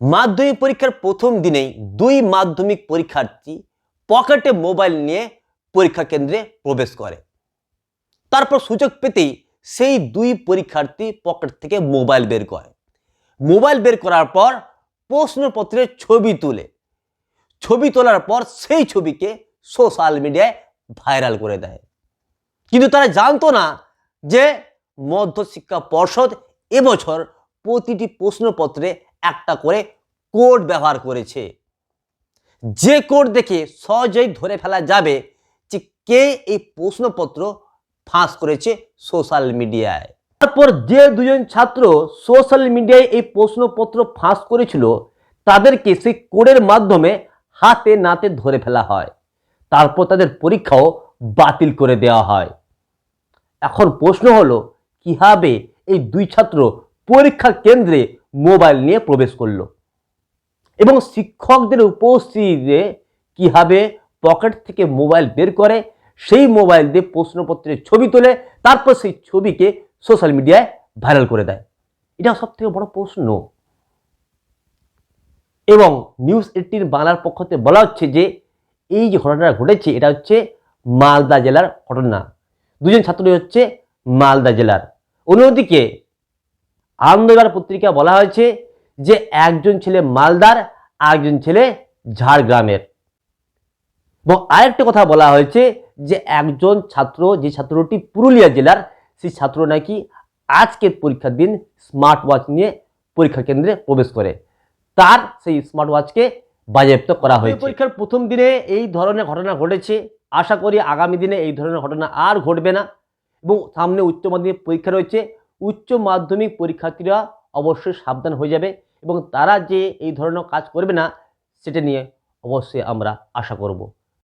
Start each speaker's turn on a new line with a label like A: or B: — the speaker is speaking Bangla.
A: মাধ্যমিক পরীক্ষার প্রথম দিনেই দুই মাধ্যমিক পরীক্ষার্থী পকেটে মোবাইল নিয়ে পরীক্ষা কেন্দ্রে প্রবেশ করে। তারপর সুযোগ পেতেই সেই দুই পরীক্ষার্থী পকেট থেকে মোবাইল বের করে। মোবাইল বের করার পর প্রশ্নপত্রের ছবি তোলার পর সেই ছবিকে সোশ্যাল মিডিয়ায় ভাইরাল করে দেয়। কিন্তু তারা জানতো না যে মধ্যশিক্ষা পর্ষদ এবছর প্রতিটি প্রশ্নপত্রে একটা করে কোড ব্যবহার করেছে, যে কোড দেখে সহজেই ধরে ফেলা যাবে যে কে এই প্রশ্নপত্র ফাঁস করেছে সোশ্যাল মিডিয়ায়। তারপর যে দুজন ছাত্র সোশ্যাল মিডিয়ায় এই প্রশ্নপত্র ফাঁস করেছিল তাদেরকে সেই কোডের মাধ্যমে হাতে নাতে ধরে ফেলা হয়। তারপর তাদের পরীক্ষাও বাতিল করে দেওয়া হয়। এখন প্রশ্ন হলো, কিভাবে এই দুই ছাত্র পরীক্ষা কেন্দ্রে মোবাইল নিয়ে প্রবেশ করলো এবং শিক্ষকদের উপস্থিতিতে কিভাবে পকেট থেকে মোবাইল বের করে, সেই মোবাইল দিয়ে প্রশ্নপত্রের ছবি তোলে, তারপর সেই ছবিকে সোশ্যাল মিডিয়ায় ভাইরাল করে দেয়। এটা সবথেকে বড় প্রশ্ন। এবং নিউজ 18 বাংলার পক্ষ থেকে বলা হচ্ছে যে এই যে ঘটনাটা ঘটেছে এটা হচ্ছে মালদা জেলার ঘটনা। দুজন ছাত্রই হচ্ছে মালদা জেলার। অন্যদিকে আনন্দবাজার পত্রিকা বলা হয়েছে যে একজন ছেলে মালদার, আরেকজন ছেলে ঝাড়গ্রামের। এবং আরেকটা কথা বলা হয়েছে যে একজন ছাত্র, যে ছাত্রটি পুরুলিয়া জেলার, সেই ছাত্র নাকি আজকের পরীক্ষার দিন স্মার্ট ওয়াচ নিয়ে পরীক্ষা কেন্দ্রে প্রবেশ করে, তার সেই স্মার্ট ওয়াচকে বাজেয়াপ্ত করা হয়েছে। পরীক্ষার প্রথম দিনে এই ধরনের ঘটনা ঘটেছে, আশা করি আগামী দিনে এই ধরনের ঘটনা আর ঘটবে না। এবং সামনে উচ্চ মাধ্যমিক পরীক্ষা রয়েছে, উচ্চ মাধ্যমিক পরীক্ষার্থীরা অবশ্যই সাবধান হয়ে যাবে এবং তারা যে এই ধরনের কাজ করবে না সেটা নিয়ে অবশ্যই আমরা আশা করব।